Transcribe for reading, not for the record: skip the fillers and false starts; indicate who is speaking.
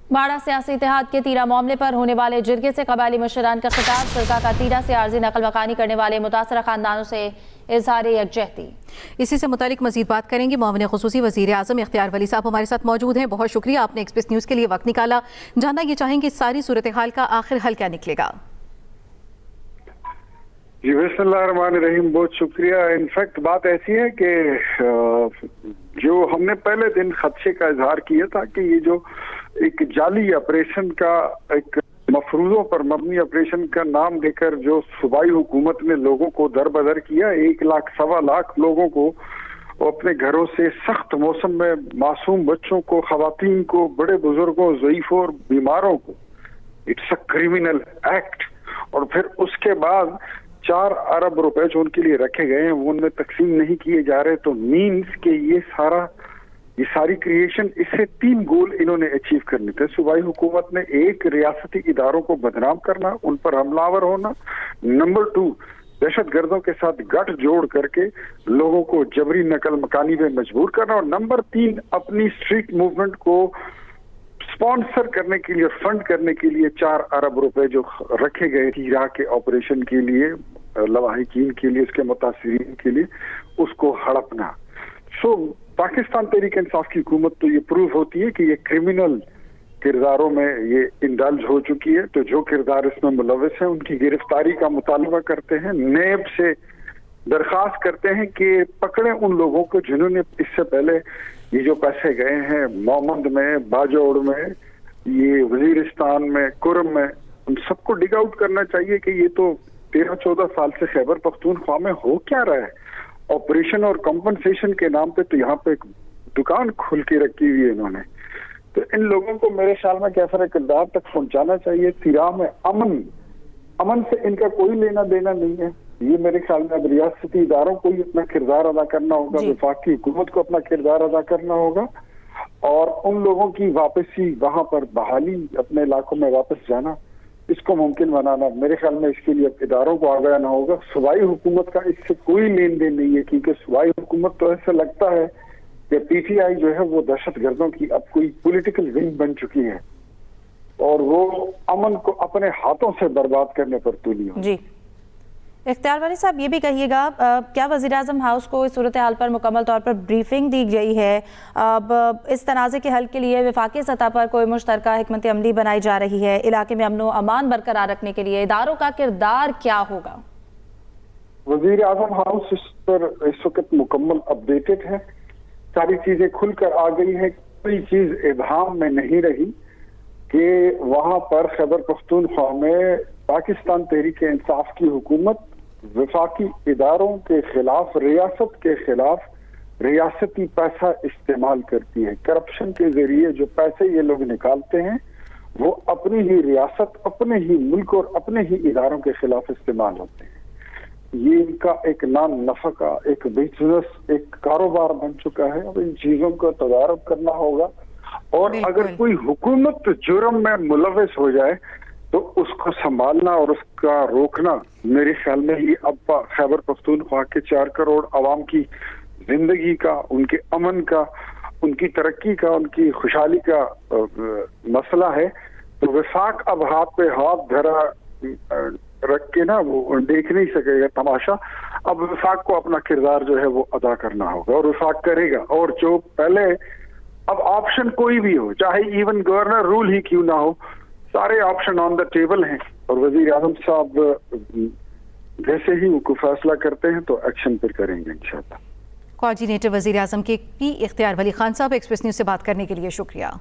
Speaker 1: बाड़ा सियासी इत्तेहाद के तीरा मामले पर होने वाले जिरगे से कबायली मुशरान का खिताब। सरका का तीरा से आर्जी नकल मकानी करने वाले मुतासरा खानदानों से इजहार यकजहती।
Speaker 2: इसी से मुतालिक मजीद बात करेंगे। मुआविन खुसूसी वज़ीर आज़म इख्तियार वली साहब हमारे साथ मौजूद हैं। बहुत शुक्रिया, आपने एक्सप्रेस न्यूज़ के लिए वक्त निकाला। जानना ये चाहेंगे सारी सूरत हाल का आखिर हल क्या निकलेगा?
Speaker 3: जी बिस्मिल्लाहिर्रहमानिर्रहीम, बहुत शुक्रिया। इनफैक्ट बात ऐसी है कि जो हमने पहले दिन खदशे का इजहार किया था कि ये जो एक जाली ऑपरेशन का, एक मफरूजों पर मबनी ऑपरेशन का नाम देकर जो सूबाई हुकूमत ने लोगों को दर बदर किया, 1 लाख सवा लाख लोगों को अपने घरों से सख्त मौसम में, मासूम बच्चों को, खवातीन को, बड़े बुजुर्गों, ज़ईफों और बीमारों को, इट्स अ क्रिमिनल एक्ट। और फिर उसके बाद 4 अरब रुपए जो उनके लिए रखे गए हैं वो उनमें तकसीम नहीं किए जा रहे, तो मीन्स के ये सारी क्रिएशन, इससे 3 गोल इन्होंने अचीव करने थे। सूबाई हुकूमत ने एक, रियासती इदारों को बदनाम करना, उन पर हमलावर होना। नंबर 2, दहशत गर्दों के साथ गठ जोड़ करके लोगों को जबरी नकल मकानी में मजबूर करना। और नंबर 3, अपनी स्ट्रीट मूवमेंट को स्पॉन्सर करने के लिए, फंड करने के लिए 4 अरब रुपए जो रखे गए तीरा के ऑपरेशन के लिए, लवाहिकीन के लिए, उसके मुतासिरीन के लिए, उसको हड़पना। सो पाकिस्तान तहरीक इंसाफ की हुकूमत तो ये प्रूव होती है कि ये क्रिमिनल किरदारों में ये इंडल्ज हो चुकी है। तो जो किरदार इसमें मुलविस हैं उनकी गिरफ्तारी का मुतालबा करते हैं, नेब से दरख्वास्त करते हैं कि पकड़े उन लोगों को जिन्होंने इससे पहले ये जो पैसे गए हैं मोहम्मद में, बाजौड़ में, ये वजीरिस्तान में, कुरम में, उन सबको डिग आउट करना चाहिए कि ये तो 13-14 साल से खैबर पख्तूनख्वा में हो क्या रहा है। ऑपरेशन और कंपनसेशन के नाम पे तो यहाँ पे एक दुकान खुल के रखी हुई है इन्होंने। तो इन लोगों को मेरे ख्याल में कैसर किरदार तक पहुंचाना चाहिए। तिरा में अमन से इनका कोई लेना देना नहीं है। ये मेरे ख्याल में अब रियासती इदारों को ही अपना किरदार अदा करना होगा, वफाकी हुकूमत को अपना किरदार अदा करना होगा, और उन लोगों की वापसी, वहां पर बहाली, अपने इलाकों में वापस जाना, इसको मुमकिन बनाना। मेरे ख्याल में इसके लिए इदारों को आगे आना होगा। सूबाई हुकूमत का इससे कोई लेन देन नहीं है, क्योंकि सूबाई हुकूमत तो ऐसा लगता है कि पीटीआई जो है वो दहशत गर्दों की अब कोई पॉलिटिकल विंग बन चुकी है और वो अमन को अपने हाथों से बर्बाद करने पर तुली हो।
Speaker 1: जी इख्तियार वली साहब, ये भी कहिएगा, क्या वज़ीर आज़म हाउस को इस सूरत हाल पर मुकम्मल तौर पर ब्रीफिंग दी गई है? अब इस तनाज़े के हल के लिए वफाकी सतह पर कोई मुश्तरका हिकमत अमली बनाई जा रही है? इलाके में अमन व अमान बरकरार रखने के लिए इदारों का किरदार क्या होगा?
Speaker 3: वज़ीर आज़म हाउस इस पर इस वक्त मुकम्मल अपडेटेड है, सारी चीजें खुलकर आ गई है। कोई चीज इबहाम में नहीं रही कि वहां पर खैबर पख्तूनख्वा में पाकिस्तान तहरीक इंसाफ की हुकूमत वफाकी इदारों के खिलाफ, रियासत के खिलाफ रियासती पैसा इस्तेमाल करती है। करप्शन के जरिए जो पैसे ये लोग निकालते हैं वो अपनी ही रियासत, अपने ही मुल्क और अपने ही इदारों के खिलाफ इस्तेमाल होते हैं। ये इनका एक नाम नफा का एक बिजनेस, एक कारोबार बन चुका है। अब इन चीजों का तदारक करना होगा, और अगर कोई हुकूमत जुर्म में मुलविस हो जाए तो उसको संभालना और उसका रोकना, मेरे ख्याल में ये अब खैबर पख्तूनख्वा के 4 करोड़ अवाम की जिंदगी का, उनके अमन का, उनकी तरक्की का, उनकी खुशहाली का मसला है। तो वफाक अब हाथ पे हाथ धरा रख के ना वो देख नहीं सकेगा तमाशा। अब वफाक को अपना किरदार जो है वो अदा करना होगा, और वफाक करेगा। और जो पहले, अब ऑप्शन कोई भी हो, चाहे इवन गवर्नर रूल ही क्यों ना हो, सारे ऑप्शन ऑन द टेबल हैं, और वजीर आजम साहब जैसे ही वो फैसला करते हैं तो एक्शन फिर करेंगे इंशाल्लाह।
Speaker 2: कोऑर्डिनेटर वजीर आजम के पी इख्तियार वली खान साहब, एक्सप्रेस न्यूज़ से बात करने के लिए शुक्रिया।